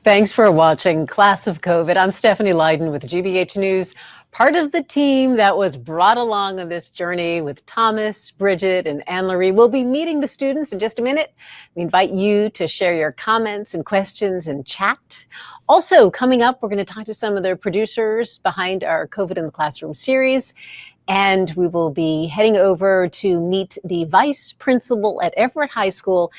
Thanks for watching Class of COVID. I'm Stephanie Leiden with GBH News, part of the team that was brought along on this journey with Thomas, Bridget, and Anne-Laurie. We'll be meeting the students in just a minute. We invite you to share your comments and questions and chat. Also, coming up, we're going to talk to some of the producers behind our COVID in the Classroom series. And we will be heading over to meet the vice principal at Everett High School.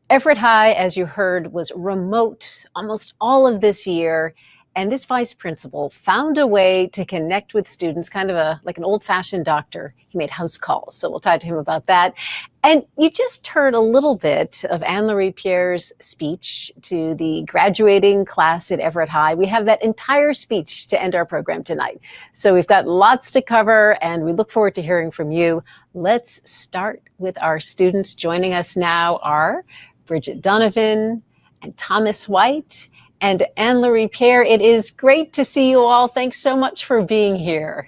Everett High, as you heard, was remote almost all of this year. And this vice principal found a way to connect with students, kind of like an old-fashioned doctor. He made house calls. So we'll talk to him about that. And you just heard a little bit of Anne-Laurie Pierre's speech to the graduating class at Everett High. We have that entire speech to end our program tonight. So we've got lots to cover, and we look forward to hearing from you. Let's start with our students. Joining us now are Bridget Donovan and Thomas White and Anne-Laurie Pierre. It is great to see you all. Thanks so much for being here.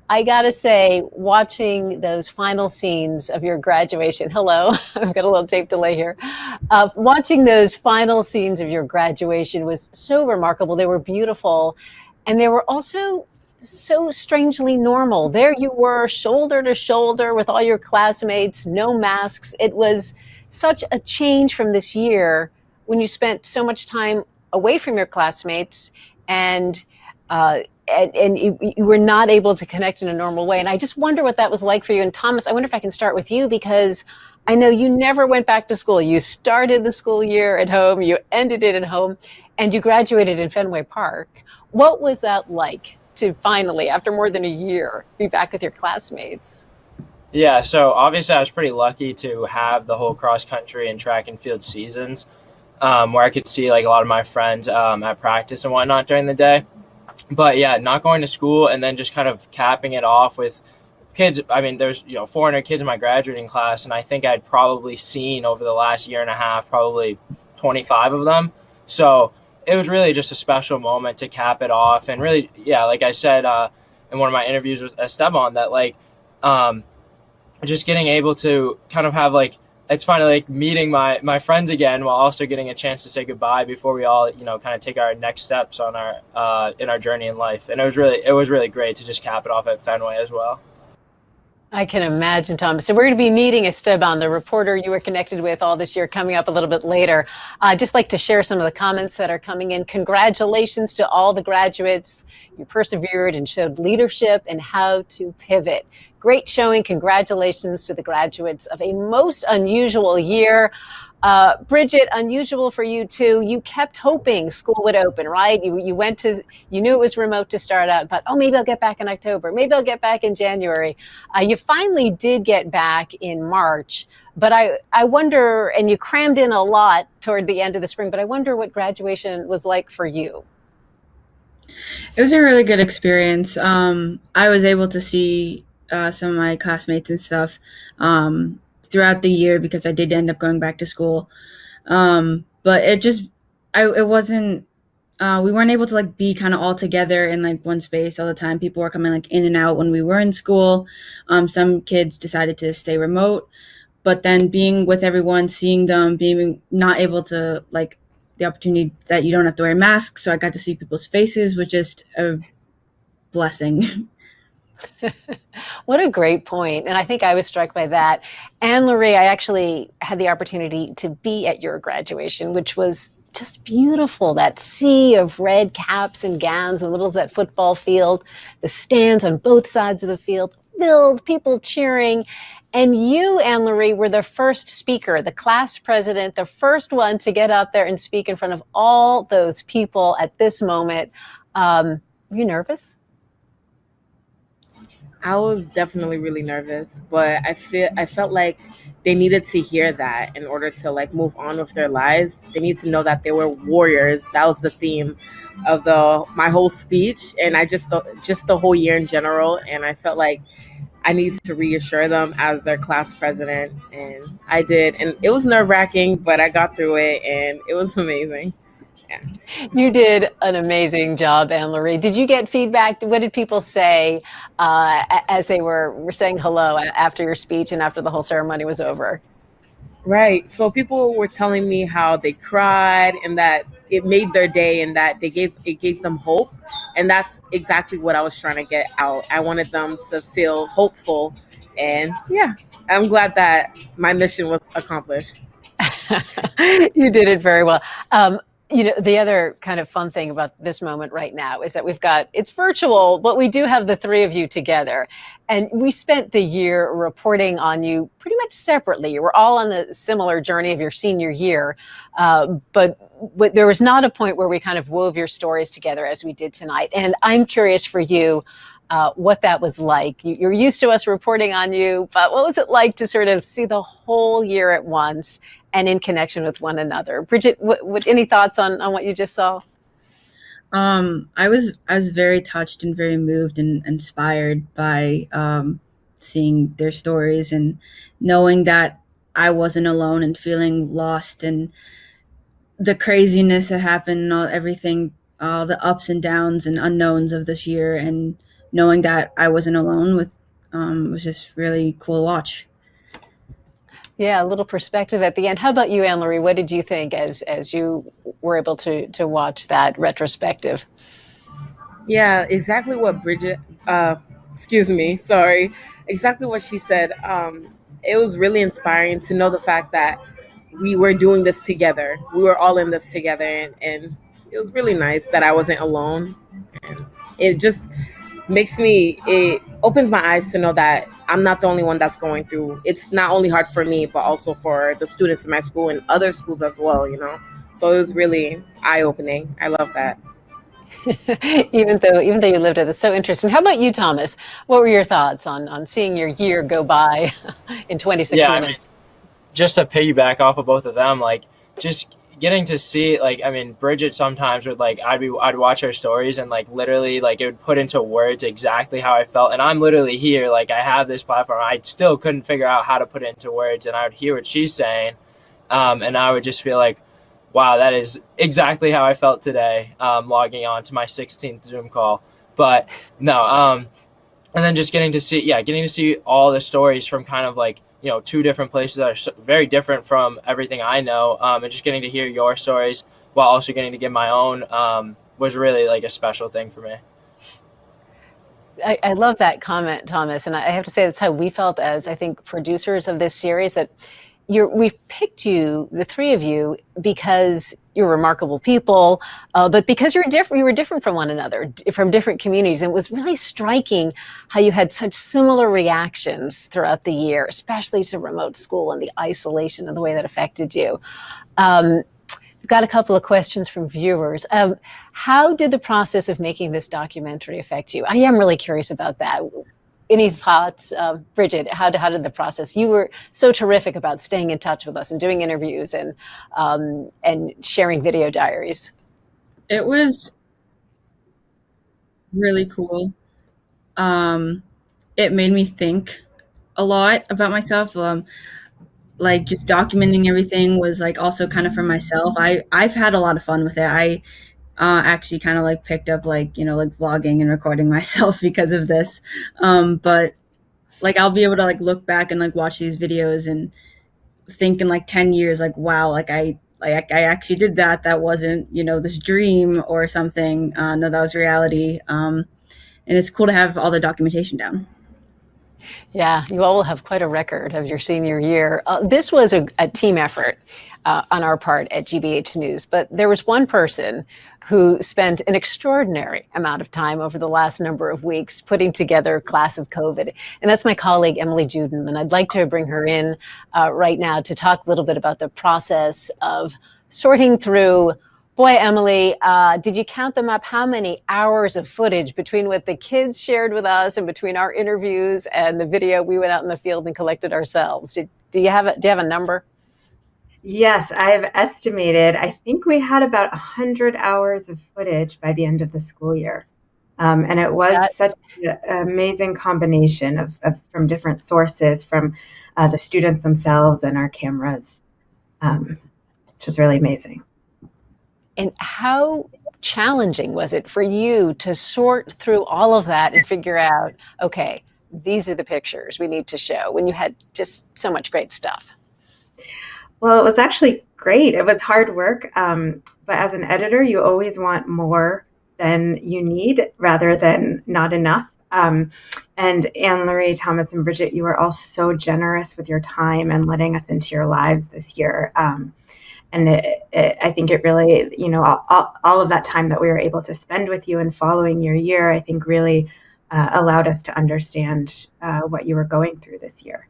I gotta say, watching those final scenes of your graduation, hello, I've got a little tape delay here. Watching those final scenes of your graduation was so remarkable. They were beautiful, and they were also so strangely normal. There you were, shoulder to shoulder with all your classmates, no masks. It was such a change from this year when you spent so much time away from your classmates and you were not able to connect in a normal way. And I just wonder what that was like for you. And Thomas, I wonder if I can start with you, because I know you never went back to school. You started the school year at home, you ended it at home, and you graduated in Fenway Park. What was that like to finally, after more than a year, be back with your classmates? Yeah, so obviously I was pretty lucky to have the whole cross country and track and field seasons where I could see like a lot of my friends at practice and whatnot during the day. But yeah, not going to school and then just kind of capping it off with kids. I mean, there's 400 kids in my graduating class, and I think I'd probably seen over the last year and a half probably 25 of them. So it was really just a special moment to cap it off. And really, yeah, like I said in one of my interviews with Esteban, that like just getting able to kind of have like, it's finally like meeting my friends again while also getting a chance to say goodbye before we all, kind of take our next steps on our in our journey in life. And it was really great to just cap it off at Fenway as well. I can imagine, Thomas. So we're going to be meeting Esteban, the reporter you were connected with all this year, coming up a little bit later. I'd just like to share some of the comments that are coming in. Congratulations to all the graduates. You persevered and showed leadership and how to pivot. Great showing. Congratulations to the graduates of a most unusual year. Bridget, unusual for you too. You kept hoping school would open, right? You knew it was remote to start out, but maybe I'll get back in October. Maybe I'll get back in January. You finally did get back in March, but I wonder, and you crammed in a lot toward the end of the spring, but I wonder what graduation was like for you. It was a really good experience. I was able to see some of my classmates and stuff throughout the year because I did end up going back to school. But it wasn't, we weren't able to like be kind of all together in like one space all the time. People were coming like in and out when we were in school. Some kids decided to stay remote, but then being with everyone, seeing them, being not able to like the opportunity that you don't have to wear masks. So I got to see people's faces, was just a blessing. What a great point. And I think I was struck by that. Anne-Laurie, I actually had the opportunity to be at your graduation, which was just beautiful. That sea of red caps and gowns in the middle of that football field, the stands on both sides of the field filled, people cheering. And you, Anne-Laurie, were the first speaker, the class president, the first one to get up there and speak in front of all those people at this moment. Were you nervous? I was definitely really nervous, but I felt like they needed to hear that in order to like move on with their lives. They need to know that they were warriors. That was the theme of my whole speech, and just the whole year in general. And I felt like I need to reassure them as their class president, and I did. And it was nerve-wracking, but I got through it, and it was amazing. Yeah. You did an amazing job, Anne-Laurie. Did you get feedback? What did people say as they were saying hello after your speech and after the whole ceremony was over? Right. So people were telling me how they cried and that it made their day, and that it gave them hope. And that's exactly what I was trying to get out. I wanted them to feel hopeful, and yeah, I'm glad that my mission was accomplished. You did it very well. The other kind of fun thing about this moment right now is that it's virtual, but we do have the three of you together. And we spent the year reporting on you pretty much separately. You were all on the similar journey of your senior year, but there was not a point where we kind of wove your stories together as we did tonight. And I'm curious for you, what that was like. You're used to us reporting on you, but what was it like to sort of see the whole year at once and in connection with one another? Bridget, what any thoughts on what you just saw? I was very touched and very moved and inspired by seeing their stories and knowing that I wasn't alone and feeling lost and the craziness that happened and everything, all the ups and downs and unknowns of this year, and knowing that I wasn't alone was just really cool to watch. Yeah, a little perspective at the end. How about you, Anne-Laurie? What did you think as you were able to watch that retrospective? Yeah, exactly what Bridget, excuse me, sorry, exactly what she said. It was really inspiring to know the fact that we were doing this together. We were all in this together, and it was really nice that I wasn't alone. And it just it opens my eyes to know that I'm not the only one that's going through. It's not only hard for me, but also for the students in my school and other schools as well, So it was really eye-opening. I love that. even though you lived it, it's so interesting. How about you, Thomas? What were your thoughts on seeing your year go by in 26 Yeah, minutes? Just to piggyback off of both of them, like just getting to see, like, I mean, Bridget sometimes would I'd watch her stories and like literally like it would put into words exactly how I felt, and I'm literally here, like I have this platform, I still couldn't figure out how to put it into words, and I would hear what she's saying, and I would just feel like, wow, that is exactly how I felt today, logging on to my 16th Zoom call. But no, and then just getting to see all the stories from kind of like, two different places that are very different from everything I know, and just getting to hear your stories while also getting to give my own, was really like a special thing for me. I love that comment, Thomas, and I have to say that's how we felt as, I think, producers of this series, that we've picked you, the three of you, because you're remarkable people, but because you were different from one another, from different communities. And it was really striking how you had such similar reactions throughout the year, especially to remote school and the isolation and the way that affected you. We've got a couple of questions from viewers. How did the process of making this documentary affect you? I am really curious about that. Any thoughts, Bridget? How did the process? You were so terrific about staying in touch with us and doing interviews and sharing video diaries. It was really cool. It made me think a lot about myself. Like just documenting everything was like also kind of for myself. I've had a lot of fun with it. I actually kind of like picked up like like vlogging and recording myself because of this, but like I'll be able to like look back and like watch these videos and think in like 10 years like, wow, like I actually did that wasn't this dream or something. No, that was reality. And it's cool to have all the documentation down. Yeah, you all will have quite a record of your senior year. This was a team effort on our part at GBH News, but there was one person who spent an extraordinary amount of time over the last number of weeks putting together Class of COVID, and that's my colleague, Emily Juden. And I'd like to bring her in right now to talk a little bit about the process of sorting through. Boy, Emily, did you count them up? How many hours of footage between what the kids shared with us and between our interviews and the video we went out in the field and collected ourselves? Do you have a number? Yes, I've estimated, I think we had about 100 hours of footage by the end of the school year. And it was such an amazing combination of from different sources, from the students themselves and our cameras, which was really amazing. And how challenging was it for you to sort through all of that and figure out, okay, these are the pictures we need to show, when you had just so much great stuff? Well, it was actually great. It was hard work, but as an editor, you always want more than you need rather than not enough. And Anne-Laurie, Thomas, and Bridget, you were all so generous with your time and letting us into your lives this year. And I think it really, all of that time that we were able to spend with you and following your year, I think really allowed us to understand what you were going through this year.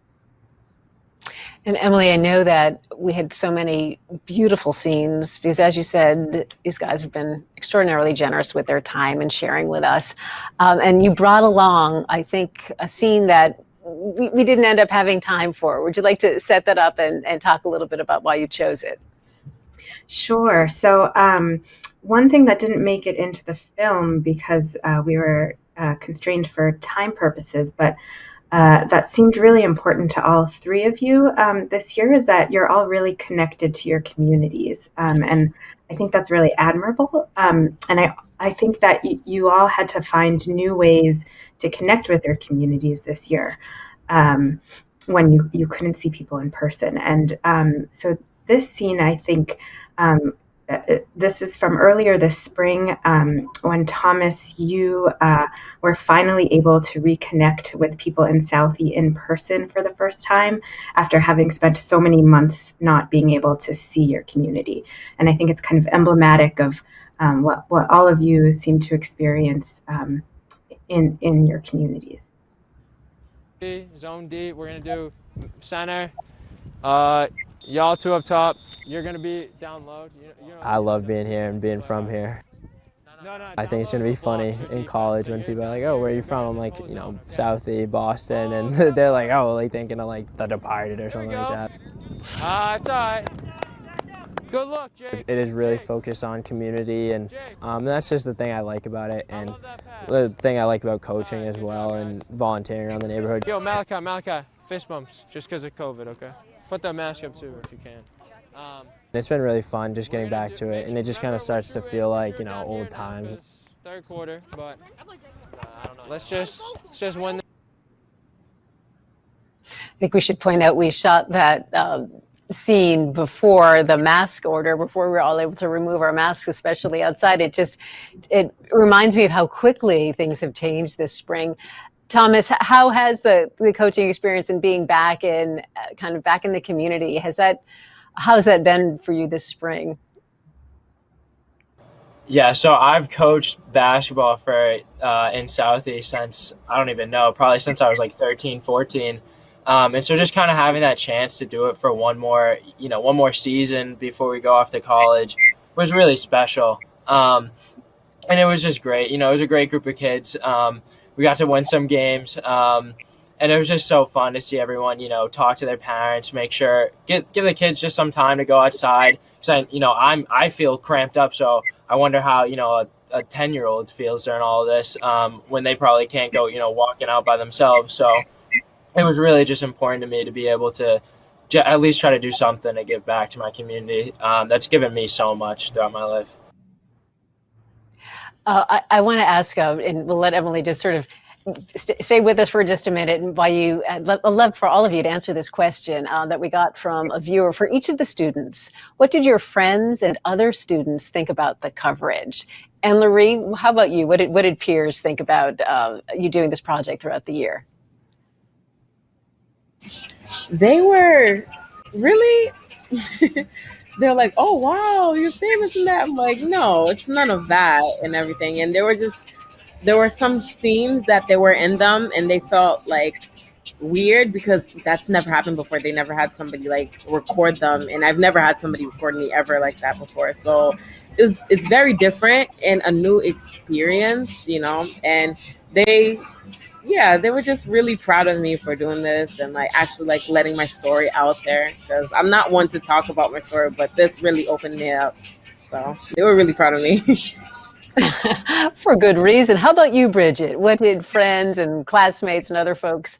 And Emily, I know that we had so many beautiful scenes because, as you said, these guys have been extraordinarily generous with their time and sharing with us. And you brought along, I think, a scene that we didn't end up having time for. Would you like to set that up and talk a little bit about why you chose it? Sure. So one thing that didn't make it into the film because we were constrained for time purposes, but that seemed really important to all three of you this year is that you're all really connected to your communities. And I think that's really admirable. And I think that you all had to find new ways to connect with your communities this year when you couldn't see people in person. And so this scene, I think, this is from earlier this spring when Thomas, you were finally able to reconnect with people in Southie in person for the first time after having spent so many months not being able to see your community. And I think it's kind of emblematic of what all of you seem to experience in your communities. Zone D, we're going to do center. Y'all two up top, you're going to be down low. I love being here and being from here. I think it's going to be funny in college when people are like, oh, where are you from? I'm like, Southie, Boston, and they're like, oh, like thinking of like The Departed or something like that. It's all right. Good luck, Jake. It is really focused on community, and that's just the thing I like about it, and the thing I like about coaching as well, and volunteering around the neighborhood. Yo, Malachi, fist bumps, just because of COVID, okay? Put that mask up too if you can. It's been really fun just getting back to it, and it just kind of starts to feel like, old times. Third quarter, but I don't know. Let's just win. I think we should point out we shot that scene before the mask order, before we were all able to remove our masks, especially outside. It reminds me of how quickly things have changed this spring. Thomas, how has the coaching experience and being back in back in the community, how's that been for you this spring? Yeah, so I've coached basketball for in Southie since, I don't even know, probably since I was like 13, 14. And so just kind of having that chance to do it for one more season before we go off to college was really special. And it was just great. It was a great group of kids. We got to win some games. And it was just so fun to see everyone, talk to their parents, make sure, give the kids just some time to go outside. Because I feel cramped up, so I wonder how, a 10-year-old feels during all of this when they probably can't go, walking out by themselves. So it was really just important to me to be able to at least try to do something to give back to my community. That's given me so much throughout my life. I want to ask, and we'll let Emily just sort of stay with us for just a minute, and I'd love for all of you to answer this question that we got from a viewer. For each of the students, what did your friends and other students think about the coverage? And Laurie, how about you? What did peers think about you doing this project throughout the year? They were really they're like, oh wow, you're famous in that. I'm like, no, it's none of that and everything. And there were some scenes that they were in them and they felt like weird because that's never happened before. They never had somebody like record them, and I've never had somebody record me ever like that before. So it's very different and a new experience, and they were just really proud of me for doing this and actually letting my story out there, because I'm not one to talk about my story, but this really opened me up. So they were really proud of me. For good reason. How about you, Bridget? What did friends and classmates and other folks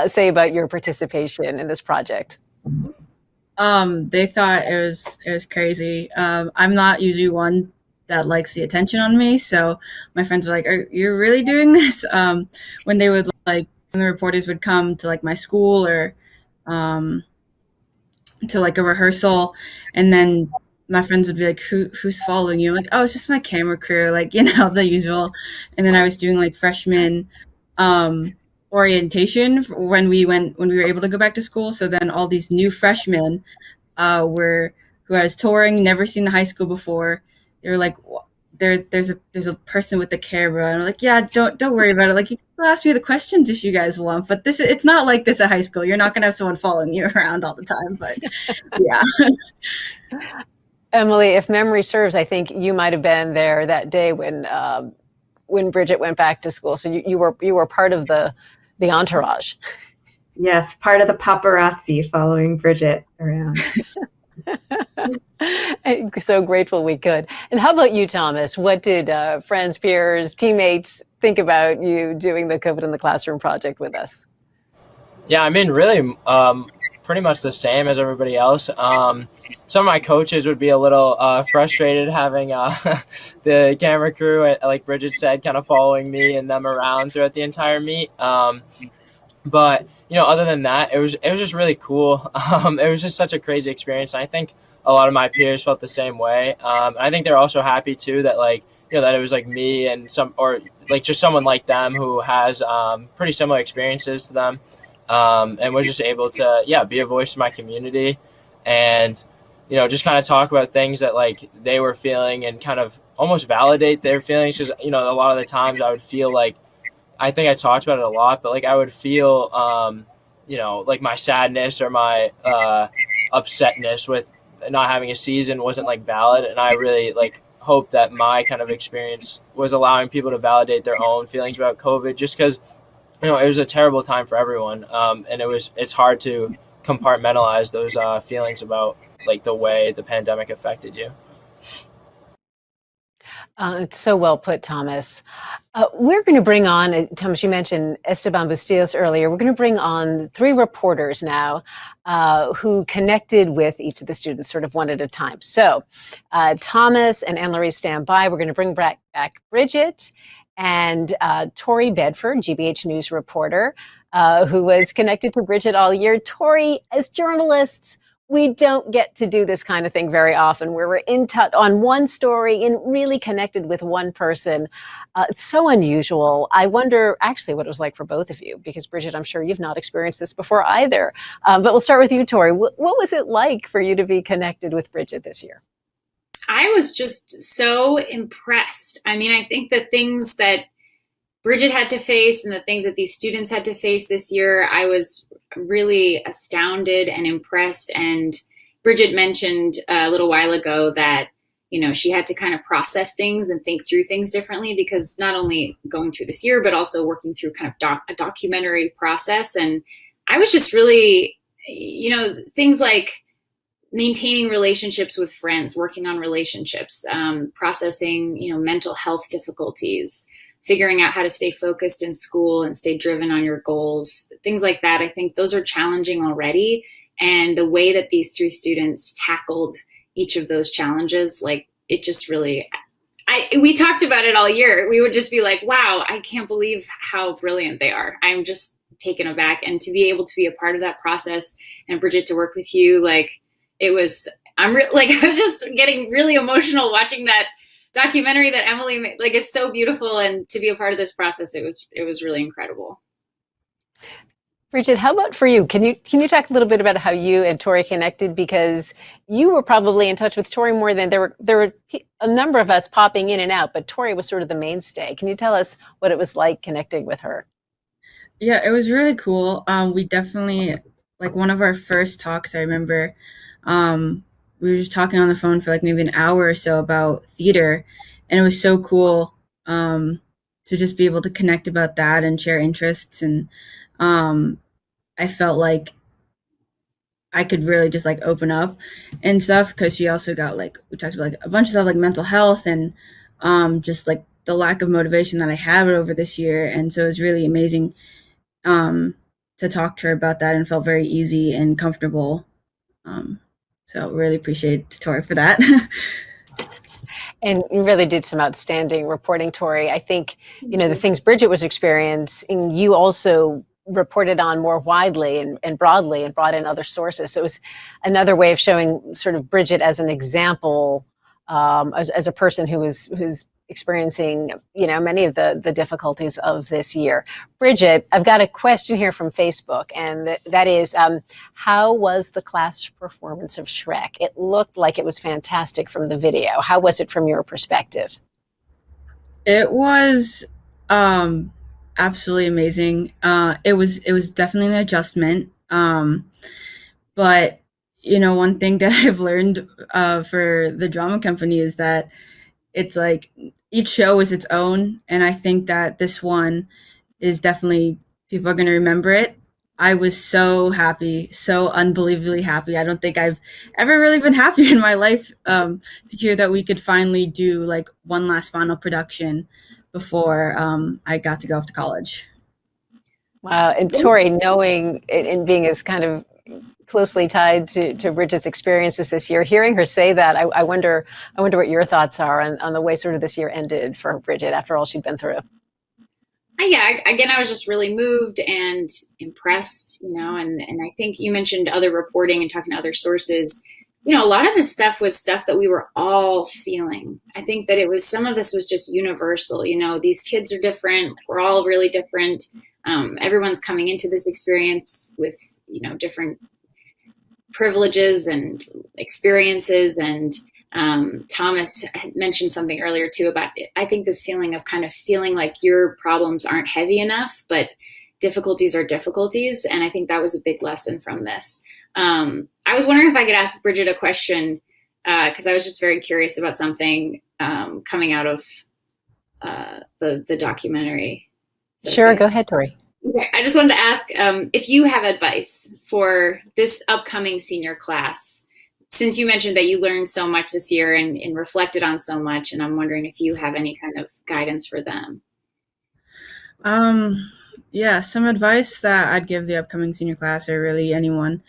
say about your participation in this project? They thought it was crazy. I'm not usually one that likes the attention on me, so my friends were like, "Are you really doing this?" When they would when the reporters would come to my school or to like a rehearsal, and then my friends would be like, who's following you? I'm like, oh, it's just my camera crew, like, the usual. And then I was doing like freshman orientation when we were able to go back to school. So then all these new freshmen were who I was touring, never seen the high school before. They were like, there's a person with the camera, and I'm like, yeah, don't worry about it. Like, you can ask me the questions if you guys want, but it's not like this at high school. You're not gonna have someone following you around all the time. But yeah. Emily, if memory serves, I think you might have been there that day when Bridget went back to school. So you were part of the entourage. Yes, part of the paparazzi following Bridget around. So grateful we could. And how about you, Thomas? What did friends, peers, teammates think about you doing the COVID in the Classroom project with us? Yeah, I mean, really, pretty much the same as everybody else. Some of my coaches would be a little frustrated having the camera crew, like Bridget said, kind of following me and them around throughout the entire meet. But other than that, it was just really cool. It was just such a crazy experience, and I think a lot of my peers felt the same way. I think they're also happy too that that it was like me and just someone like them who has pretty similar experiences to them, and was just able to be a voice in my community, and just kind of talk about things that like they were feeling and kind of almost validate their feelings, because a lot of the times I would feel like, I think I talked about it a lot, but like I would feel, like my sadness or my upsetness with not having a season wasn't like valid. And I really like hope that my kind of experience was allowing people to validate their own feelings about COVID, just because, it was a terrible time for everyone. And it's hard to compartmentalize those feelings about like the way the pandemic affected you. It's so well put, Thomas. We're going to bring on, Thomas, you mentioned Esteban Bustillos earlier. We're going to bring on 3 reporters now who connected with each of the students sort of one at a time. So Thomas and Anne-Laurie stand by. We're going to bring back Bridget and Tori Bedford, GBH News reporter, who was connected to Bridget all year. Tori, as journalists, we don't get to do this kind of thing very often, where we're in touch on one story and really connected with one person. It's so unusual. I wonder actually what it was like for both of you, because Bridget, I'm sure you've not experienced this before either. But we'll start with you, Tori. What was it like for you to be connected with Bridget this year? I was just so impressed. I mean, I think the things that Bridget had to face and the things that these students had to face this year, I was really astounded and impressed. And Bridget mentioned a little while ago that, she had to kind of process things and think through things differently, because not only going through this year, but also working through kind of a documentary process. And I was just really, things like maintaining relationships with friends, working on relationships, processing, mental health difficulties, figuring out how to stay focused in school and stay driven on your goals, things like that. I think those are challenging already. And the way that these 3 students tackled each of those challenges, like it just really, we talked about it all year. We would just be like, wow, I can't believe how brilliant they are. I'm just taken aback. And to be able to be a part of that process, and Bridget, to work with you, like it was, I was just getting really emotional watching that documentary that Emily made. Like, it's so beautiful, and to be a part of this process, it was really incredible. Bridget, how about for you? Can you talk a little bit about how you and Tori connected? Because you were probably in touch with Tori more than there were a number of us popping in and out, but Tori was sort of the mainstay. Can you tell us what it was like connecting with her? Yeah, it was really cool. We definitely, like, one of our first talks, I remember, we were just talking on the phone for like maybe an hour or so about theater, and it was so cool to just be able to connect about that and share interests. And I felt like I could really just like open up and stuff, because she also got we talked about like a bunch of stuff like mental health and just like the lack of motivation that I had over this year. And so it was really amazing to talk to her about that, and felt very easy and comfortable. So really appreciate Tori for that. And you really did some outstanding reporting, Tori. I think, the things Bridget was experiencing, you also reported on more widely and broadly and brought in other sources. So it was another way of showing sort of Bridget as an example, as a person who's experiencing, many of the difficulties of this year. Bridget, I've got a question here from Facebook, and that is, how was the class performance of Shrek? It looked like it was fantastic from the video. How was it from your perspective? It was absolutely amazing. It was definitely an adjustment. But one thing that I've learned for the drama company is that it's like each show is its own, and I think that this one is definitely, people are going to remember it. I was so happy, so unbelievably happy. I don't think I've ever really been happy in my life to hear that we could finally do like one last final production before I got to go off to college. Wow. And Tori, knowing and being as kind of closely tied to Bridget's experiences this year, hearing her say that, I wonder what your thoughts are on the way sort of this year ended for Bridget after all she'd been through. Yeah, again, I was just really moved and impressed, and I think you mentioned other reporting and talking to other sources. A lot of this stuff was stuff that we were all feeling. I think that some of this was just universal. These kids are different. We're all really different. Everyone's coming into this experience with, different privileges and experiences. And Thomas had mentioned something earlier too about it. I think this feeling of kind of feeling like your problems aren't heavy enough, but difficulties are difficulties. And I think that was a big lesson from this. I was wondering if I could ask Bridget a question, because I was just very curious about something coming out of the documentary. Sure, okay? Go ahead, Tori. Okay, I just wanted to ask if you have advice for this upcoming senior class, since you mentioned that you learned so much this year and reflected on so much, and I'm wondering if you have any kind of guidance for them. Yeah, some advice that I'd give the upcoming senior class, or really anyone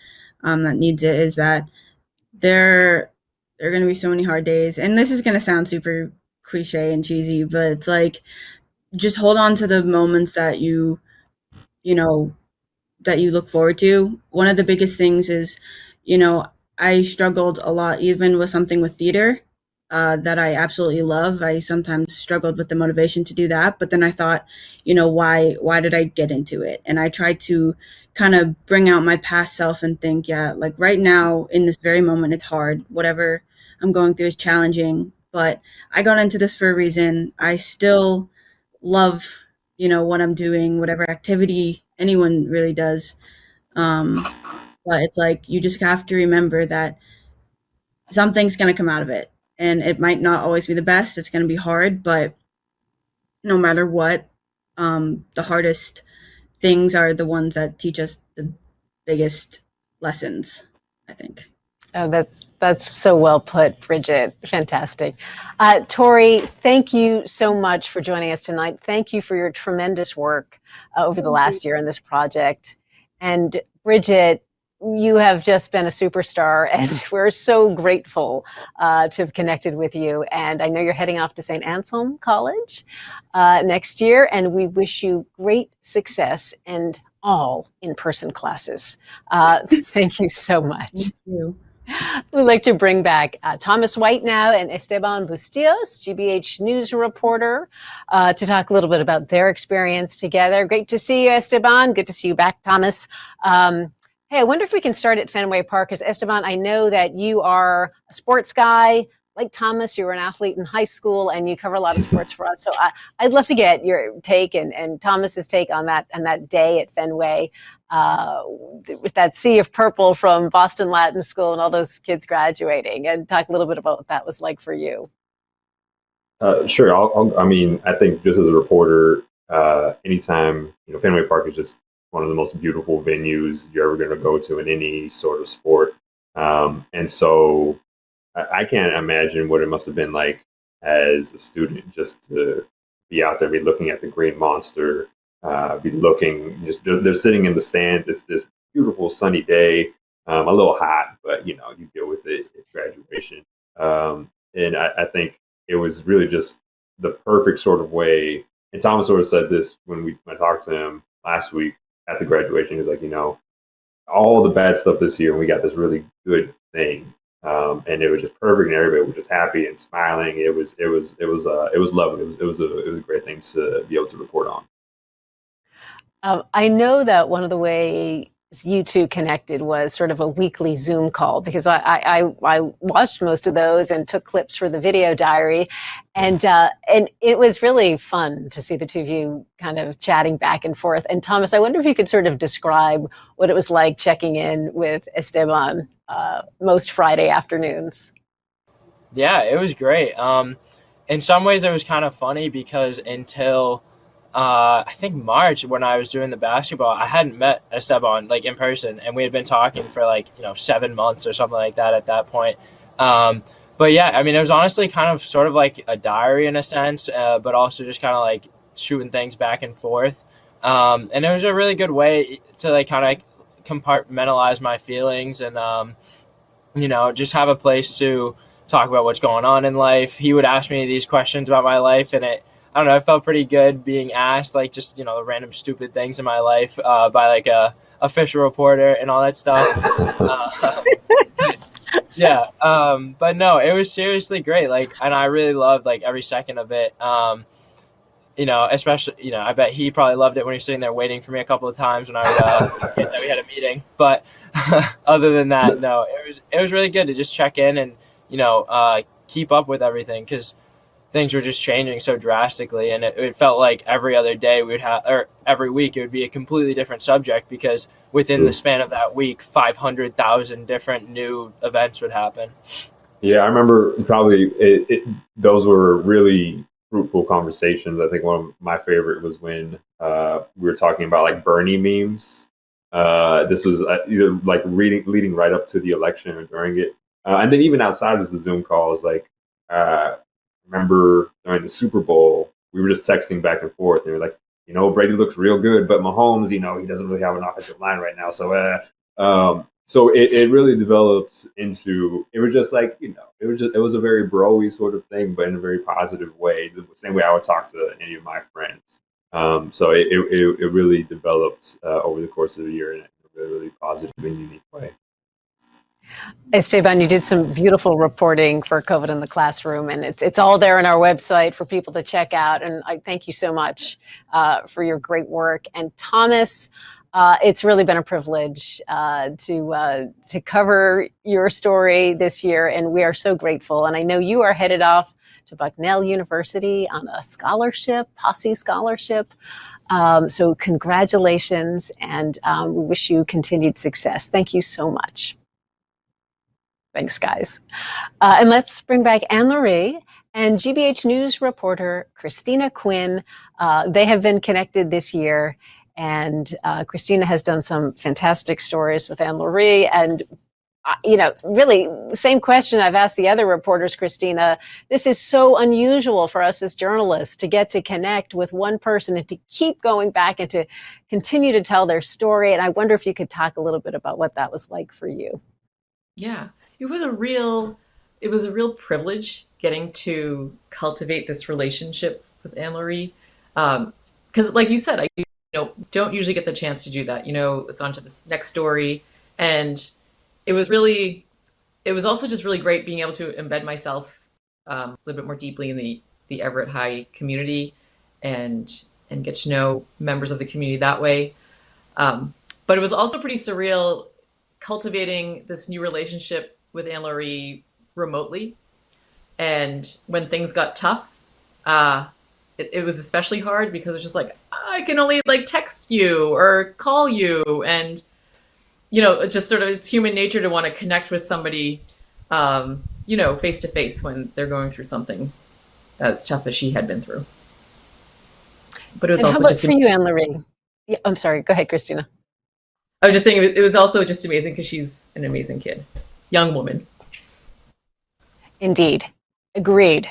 that needs it, is that there are going to be so many hard days. And this is going to sound super cliche and cheesy, but it's like, just hold on to the moments that you look forward to. One of the biggest things is, I struggled a lot, even with something with theater that I absolutely love. I sometimes struggled with the motivation to do that, but then I thought, why did I get into it? And I tried to kind of bring out my past self and think, yeah, like right now in this very moment, it's hard. Whatever I'm going through is challenging, but I got into this for a reason. I still love, what I'm doing, whatever activity anyone really does. But it's like, you just have to remember that something's going to come out of it. And it might not always be the best. It's going to be hard, but no matter what, the hardest things are the ones that teach us the biggest lessons, I think. Oh, that's so well put, Bridget. Fantastic. Tori, thank you so much for joining us tonight. Thank you for your tremendous work over the last year on this project. And Bridget, you have just been a superstar, and we're so grateful to have connected with you. And I know you're heading off to St. Anselm College next year, and we wish you great success and all in-person classes. Thank you so much. Thank you. We'd like to bring back Thomas White now and Esteban Bustillos, GBH News reporter, to talk a little bit about their experience together. Great to see you, Esteban. Good to see you back, Thomas. Hey, I wonder if we can start at Fenway Park, because Esteban, I know that you are a sports guy. Like Thomas, you were an athlete in high school, and you cover a lot of sports for us. So I'd love to get your take and Thomas's take on that day at Fenway, with that sea of purple from Boston Latin School and all those kids graduating, and talk a little bit about what that was like for you. Sure. I think just as a reporter, anytime, Fenway Park is just one of the most beautiful venues you're ever going to go to in any sort of sport. And so I can't imagine what it must have been like as a student just to be out there, be looking at the Green Monster, be looking, just they're sitting in the stands. It's this beautiful sunny day, a little hot, but you deal with it. It's graduation. And I think it was really just the perfect sort of way. And Thomas sort of said this when I talked to him last week. at the graduation, he was like, all the bad stuff this year, and we got this really good thing. And it was just perfect, and everybody was just happy and smiling. It was lovely. It was a great thing to be able to report on. I know that one of the ways you two connected was sort of a weekly Zoom call, because I watched most of those and took clips for the video diary, and it was really fun to see the two of you kind of chatting back and forth. And Thomas, I wonder if you could sort of describe what it was like checking in with Esteban most Friday afternoons. Yeah, it was great. In some ways, it was kind of funny because until I think March, when I was doing the basketball, I hadn't met Esteban like in person, and we had been talking for 7 months or something like that at that point. But yeah, I mean, it was honestly kind of sort of like a diary in a sense, but also just kind of like shooting things back and forth. And it was a really good way to kind of compartmentalize my feelings and just have a place to talk about what's going on in life. He would ask me these questions about my life, and I don't know, it felt pretty good being asked just the random stupid things in my life by a official reporter and all that stuff. Yeah. But no, it was seriously great. And I really loved every second of it. Especially, I bet he probably loved it when he was sitting there waiting for me a couple of times when I would get that we had a meeting. But other than that, no, it was really good to just check in and, keep up with everything, because things were just changing so drastically, and it felt like every other day or every week it would be a completely different subject, because within the span of that week, 500,000 different new events would happen. Yeah, I remember probably those were really fruitful conversations. I think one of my favorite was when we were talking about Bernie memes. This was either leading right up to the election or during it, and then even outside of the Zoom calls, remember during the Super Bowl, we were just texting back and forth. They were like, Brady looks real good, but Mahomes, he doesn't really have an offensive line right now. So it really developed into, it was just it was a very bro-y sort of thing, but in a very positive way, the same way I would talk to any of my friends. So it really developed over the course of the year in a really positive and unique way. Esteban, you did some beautiful reporting for COVID in the Classroom, and it's all there on our website for people to check out. And I thank you so much for your great work. And Thomas, it's really been a privilege to cover your story this year, and we are so grateful. And I know you are headed off to Bucknell University on a scholarship, Posse scholarship. So congratulations, and we wish you continued success. Thank you so much. Thanks, guys. And let's bring back Anne-Laurie and GBH News reporter Cristina Quinn. They have been connected this year, and Cristina has done some fantastic stories with Anne-Laurie. And, really, same question I've asked the other reporters, Cristina. This is so unusual for us as journalists to get to connect with one person and to keep going back and to continue to tell their story. And I wonder if you could talk a little bit about what that was like for you. Yeah. It was a real privilege getting to cultivate this relationship with Anne-Laurie. Because like you said, I don't usually get the chance to do that. It's on to this next story. And it was also just really great being able to embed myself a little bit more deeply in the Everett High community and get to know members of the community that way. But it was also pretty surreal cultivating this new relationship with Anne-Laurie remotely. And when things got tough, it was especially hard because it's just I can only text you or call you. And, it just sort of, it's human nature to want to connect with somebody, face to face when they're going through something as tough as she had been through. But it was also just for you, Anne-Laurie. Yeah, I'm sorry. Go ahead, Cristina. I was just saying it was also just amazing because she's an amazing kid. Young woman. Indeed. Agreed.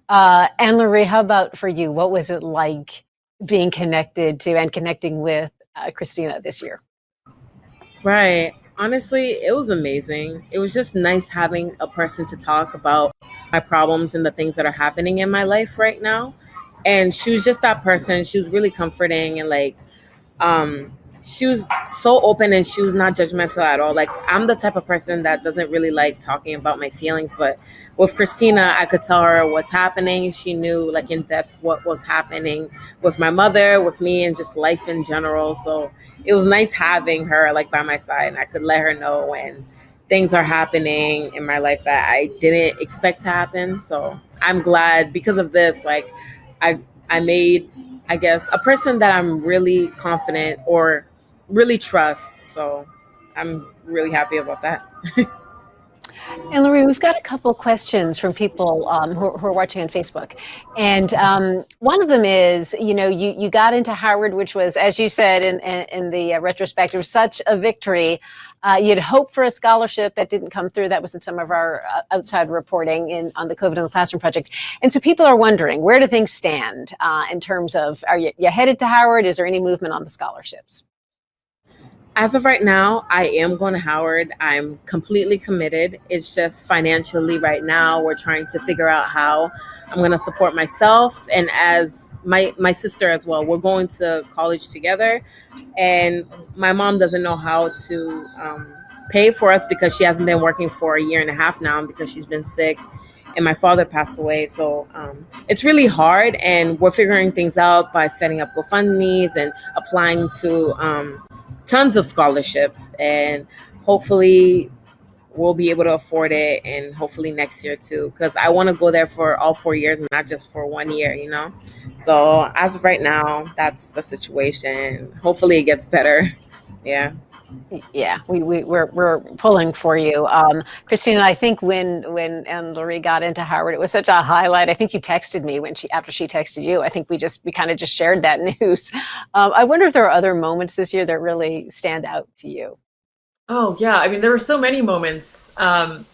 Anne-Laurie, how about for you? What was it like being connected to and connecting with Cristina this year? Right. Honestly, it was amazing. It was just nice having a person to talk about my problems and the things that are happening in my life right now. And she was just that person. She was really comforting and she was so open and she was not judgmental at all. Like, I'm the type of person that doesn't really like talking about my feelings, but with Cristina, I could tell her what's happening. She knew like in depth what was happening with my mother, with me, and just life in general. So it was nice having her like by my side, and I could let her know when things are happening in my life that I didn't expect to happen. So I'm glad because of this, like I made, I guess, a person that I'm really confident or really trust. So I'm really happy about that. And Laurie, we've got a couple questions from people who are watching on Facebook. And one of them is, you got into Howard, which was, as you said in the retrospective, such a victory. You'd hoped for a scholarship that didn't come through. That was in some of our outside reporting on the COVID in the Classroom project. And so people are wondering, where do things stand in terms of, are you headed to Howard? Is there any movement on the scholarships? As of right now, I am going to Howard. I'm completely committed. It's just financially right now, we're trying to figure out how I'm going to support myself and as my sister as well. We're going to college together, and my mom doesn't know how to pay for us because she hasn't been working for a year and a half now because she's been sick and my father passed away. So it's really hard, and we're figuring things out by setting up GoFundMe's and applying to tons of scholarships, and hopefully we'll be able to afford it, and hopefully next year too, because I want to go there for all 4 years, not just for 1 year, So as of right now, that's the situation. Hopefully it gets better. Yeah. Yeah, we're pulling for you. Christina, I think when Laurie got into Howard, it was such a highlight. I think you texted me after she texted you. I think we kind of just shared that news. I wonder if there are other moments this year that really stand out to you. Oh yeah, I mean there were so many moments. I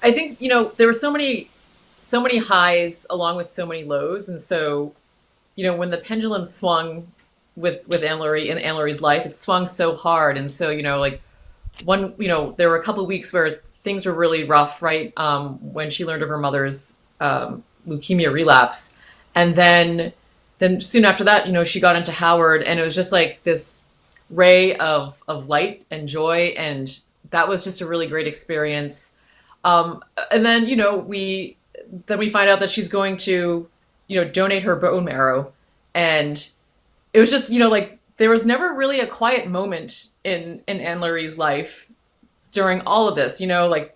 think there were so many highs along with so many lows, and so when the pendulum swung with Anne Laurie in Anne Laurie's life, it swung so hard, and so like there were a couple of weeks where things were really rough, right? When she learned of her mother's leukemia relapse, and then soon after that, she got into Howard, and it was just like this ray of light and joy, and that was just a really great experience. And then we find out that she's going to donate her bone marrow, and it was just like there was never really a quiet moment in Anne Laurie's life during all of this. Like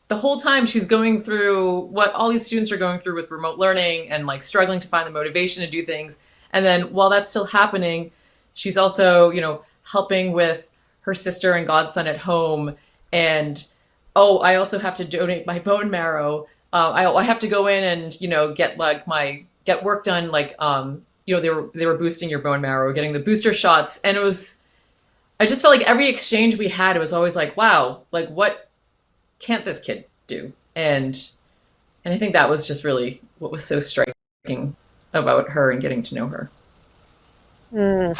the whole time she's going through what all these students are going through with remote learning and like struggling to find the motivation to do things. And then while that's still happening, she's also helping with her sister and godson at home. And I also have to donate my bone marrow. I have to go in and get work done, like they were boosting your bone marrow, getting the booster shots. And I just felt like every exchange we had, it was always like, wow, like what can't this kid do? And I think that was just really what was so striking about her and getting to know her. And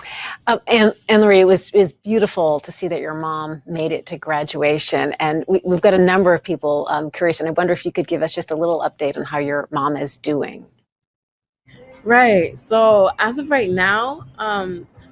Laurie, it was beautiful to see that your mom made it to graduation, and we've got a number of people curious, and I wonder if you could give us just a little update on how your mom is doing. Right. So as of right now,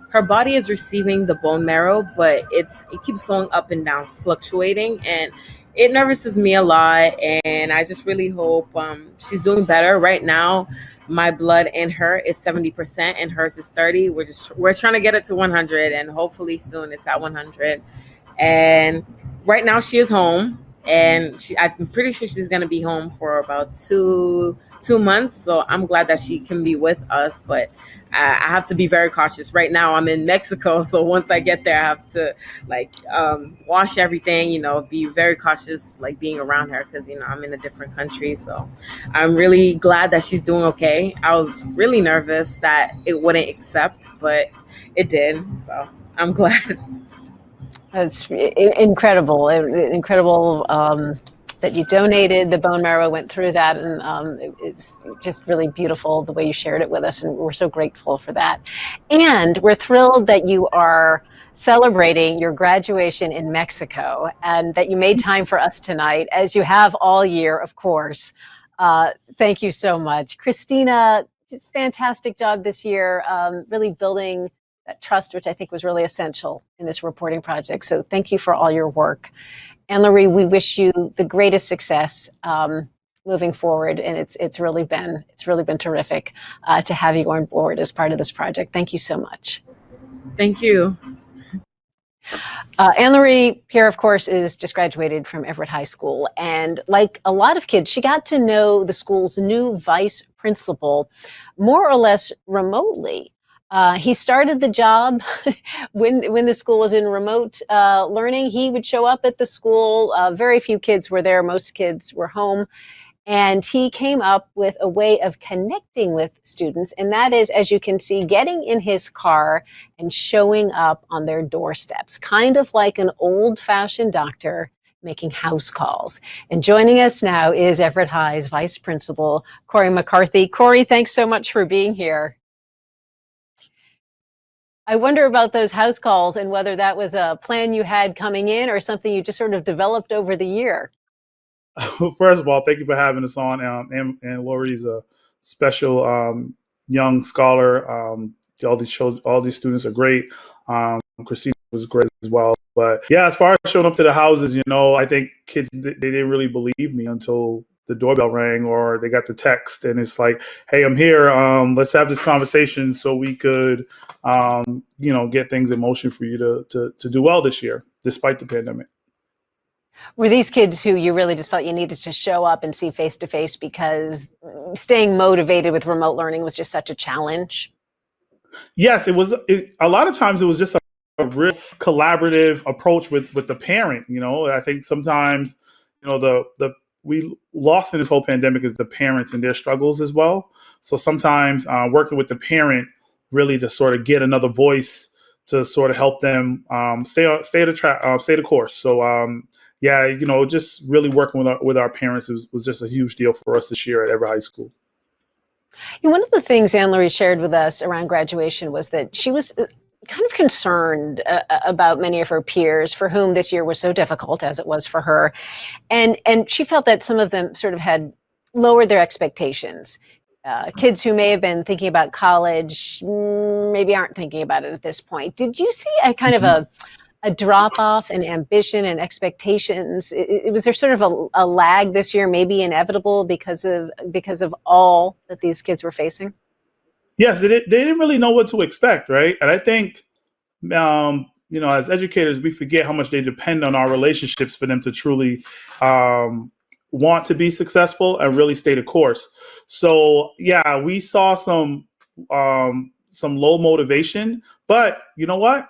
her body is receiving the bone marrow, but it keeps going up and down, fluctuating, and it nervouses me a lot. And I just really hope she's doing better. Right now, my blood in her is 70% and hers is 30. We're trying to get it to 100, and hopefully soon it's at 100. And right now she is home, and I'm pretty sure she's going to be home for about two months. So I'm glad that she can be with us, but I have to be very cautious. Right now I'm in Mexico, so once I get there I have to wash everything, be very cautious being around her because I'm in a different country. So I'm really glad that she's doing okay. I was really nervous that it wouldn't accept, but it did, so I'm glad. It's incredible that you donated the bone marrow, went through that, and it's just really beautiful the way you shared it with us, and we're so grateful for that. And we're thrilled that you are celebrating your graduation in Mexico, and that you made time for us tonight, as you have all year, of course. Thank you so much. Cristina, just fantastic job this year, really building that trust, which I think was really essential in this reporting project. So thank you for all your work. And Laurie, we wish you the greatest success moving forward, and it's really been terrific to have you on board as part of this project. Thank you so much. Thank you. Anne-Laurie Pierre, of course, is just graduated from Everett High School. And like a lot of kids, she got to know the school's new vice principal more or less remotely. He started the job when the school was in remote learning. He would show up at the school. Very few kids were there. Most kids were home. And he came up with a way of connecting with students. And that is, as you can see, getting in his car and showing up on their doorsteps, kind of like an old-fashioned doctor making house calls. And joining us now is Everett High's Vice Principal, Corey McCarthy. Corey, thanks so much for being here. I wonder about those house calls and whether that was a plan you had coming in or something you just sort of developed over the year. First of all, thank you for having us on. And Laurie's a special young scholar. All these students are great. Cristina was great as well. But yeah, as far as showing up to the houses, I think kids, they didn't really believe me until the doorbell rang or they got the text and it's like, hey, I'm here. Let's have this conversation so we could, get things in motion for you to do well this year, despite the pandemic. Were these kids who you really just felt you needed to show up and see face to face because staying motivated with remote learning was just such a challenge? Yes, it was. A lot of times it was just a real collaborative approach with the parent. I think sometimes, we lost in this whole pandemic is the parents and their struggles as well. So sometimes working with the parent really to sort of get another voice to sort of help them stay the course. So just really working with our parents was just a huge deal for us this year at Everett High School. One of the things Anne-Laurie shared with us around graduation was that she was kind of concerned about many of her peers for whom this year was so difficult as it was for her. And she felt that some of them sort of had lowered their expectations. Kids who may have been thinking about college maybe aren't thinking about it at this point. Did you see a kind of a drop-off in ambition and expectations? Was there sort of a lag this year, maybe inevitable because of all that these kids were facing? Yes, they didn't really know what to expect, right? And I think, as educators, we forget how much they depend on our relationships for them to truly want to be successful and really stay the course. So, yeah, we saw some low motivation, but you know what?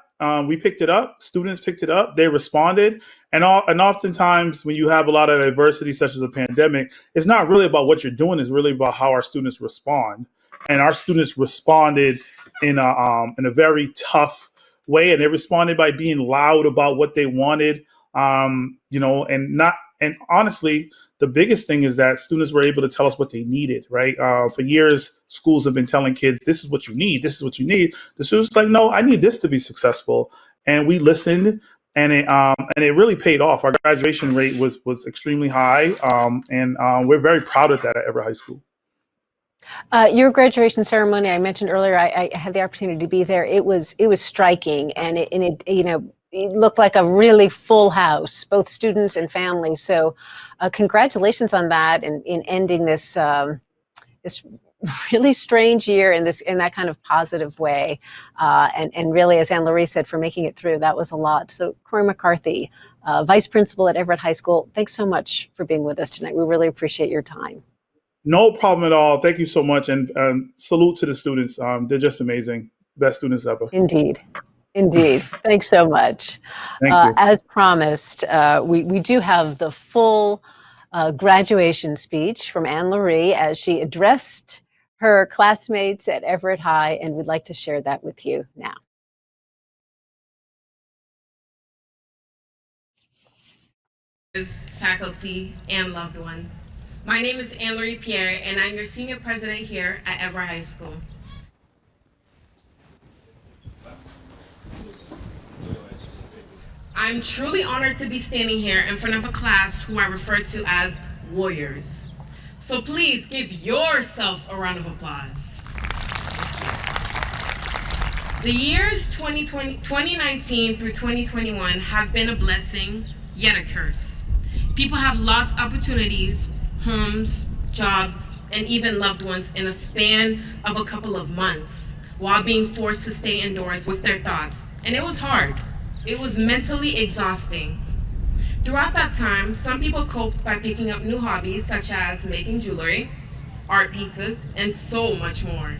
We picked it up. Students picked it up. They responded. And oftentimes when you have a lot of adversity, such as a pandemic, it's not really about what you're doing. It's really about how our students respond. And our students responded in a very tough way. And they responded by being loud about what they wanted, and honestly, the biggest thing is that students were able to tell us what they needed, right? For years, schools have been telling kids, this is what you need. This is what you need. The students were like, no, I need this to be successful. And we listened, and it really paid off. Our graduation rate was extremely high. And we're very proud of that at Everett High School. Your graduation ceremony, I mentioned earlier, I had the opportunity to be there. It was striking, and it looked like a really full house, both students and families. So congratulations on that and in ending this this really strange year in that kind of positive way. And really, as Anne-Laurie said, for making it through, that was a lot. So Corey McCarthy, Vice Principal at Everett High School, thanks so much for being with us tonight. We really appreciate your time. No problem at all. Thank you so much. And salute to the students. They're just amazing. Best students ever. Indeed. Thanks so much. Thank you. As promised, we do have the full graduation speech from Anne-Laurie as she addressed her classmates at Everett High, and we'd like to share that with you now. Faculty and loved ones. My name is Anne-Laurie Pierre, and I'm your senior president here at Everett High School. I'm truly honored to be standing here in front of a class who I refer to as warriors. So please give yourself a round of applause. The years 2019 through 2021 have been a blessing, yet a curse. People have lost opportunities, homes, jobs, and even loved ones in a span of a couple of months while being forced to stay indoors with their thoughts. And it was hard. It was mentally exhausting. Throughout that time, some people coped by picking up new hobbies such as making jewelry, art pieces, and so much more.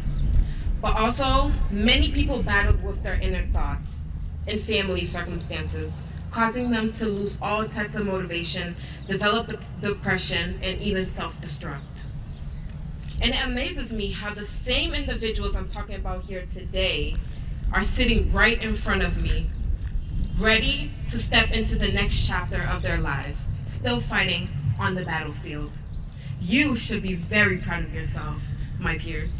But also, many people battled with their inner thoughts and family circumstances, causing them to lose all types of motivation, develop depression, and even self-destruct. And it amazes me how the same individuals I'm talking about here today are sitting right in front of me, ready to step into the next chapter of their lives, still fighting on the battlefield. You should be very proud of yourself, my peers.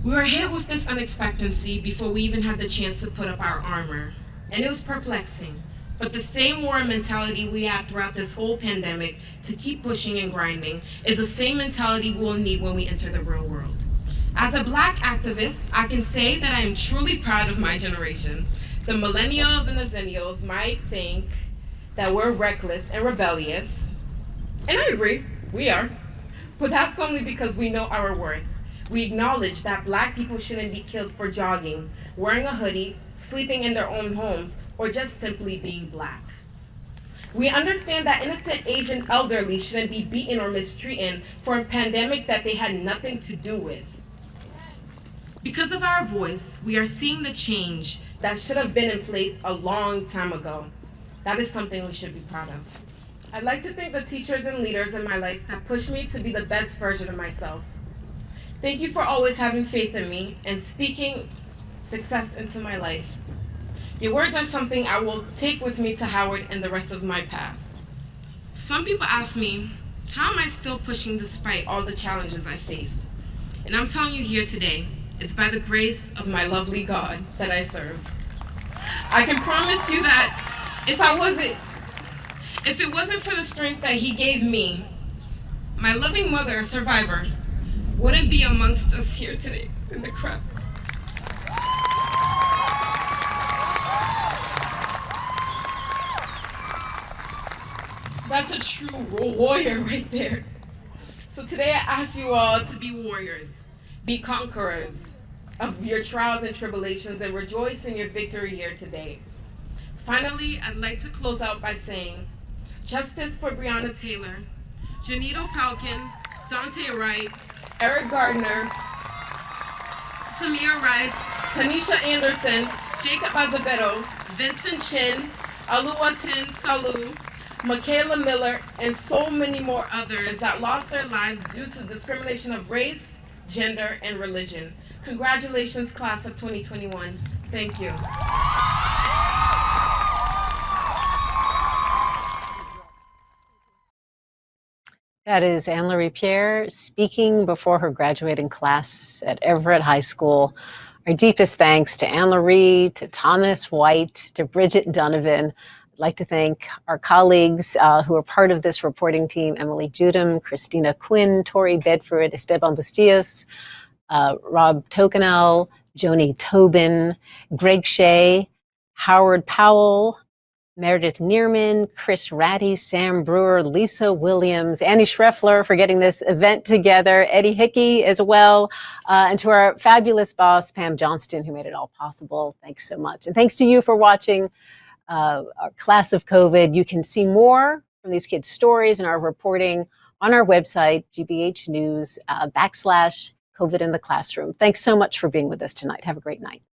We were hit with this unexpectancy before we even had the chance to put up our armor, and it was perplexing. But the same war mentality we had throughout this whole pandemic to keep pushing and grinding is the same mentality we'll need when we enter the real world. As a Black activist, I can say that I am truly proud of my generation. The millennials and the zennials might think that we're reckless and rebellious, and I agree, we are, but that's only because we know our worth. We acknowledge that Black people shouldn't be killed for jogging, wearing a hoodie, sleeping in their own homes, or just simply being Black. We understand that innocent Asian elderly shouldn't be beaten or mistreated for a pandemic that they had nothing to do with. Because of our voice, we are seeing the change that should have been in place a long time ago. That is something we should be proud of. I'd like to thank the teachers and leaders in my life that pushed me to be the best version of myself. Thank you for always having faith in me and speaking success into my life. Your words are something I will take with me to Howard and the rest of my path. Some people ask me, how am I still pushing despite all the challenges I faced? And I'm telling you here today, it's by the grace of my lovely God that I serve. I can promise you that if it wasn't for the strength that He gave me, my loving mother, a survivor, wouldn't be amongst us here today in the crowd. That's a true warrior right there. So today I ask you all to be warriors, be conquerors of your trials and tribulations, and rejoice in your victory here today. Finally, I'd like to close out by saying, justice for Breonna Taylor, Janito Falcon, Dante Wright, Eric Gardner, Tamir Rice, Tanisha Anderson, Jacob Azevedo, Vincent Chin, Aluatin Salu, Michaela Miller, and so many more others that lost their lives due to discrimination of race, gender, and religion. Congratulations, class of 2021. Thank you. That is Anne-Laurie Pierre speaking before her graduating class at Everett High School. Our deepest thanks to Anne-Laurie, to Thomas White, to Bridget Donovan. I'd like to thank our colleagues who are part of this reporting team, Emily Judum, Cristina Quinn, Tori Bedford, Esteban Bustillas, Rob Tokenel, Joni Tobin, Greg Shea, Howard Powell, Meredith Neerman, Chris Ratty, Sam Brewer, Lisa Williams, Annie Schreffler for getting this event together, Eddie Hickey as well, and to our fabulous boss, Pam Johnston, who made it all possible. Thanks so much. And thanks to you for watching our Class of COVID. You can see more from these kids' stories and our reporting on our website, GBH News /COVID in the Classroom. Thanks so much for being with us tonight. Have a great night.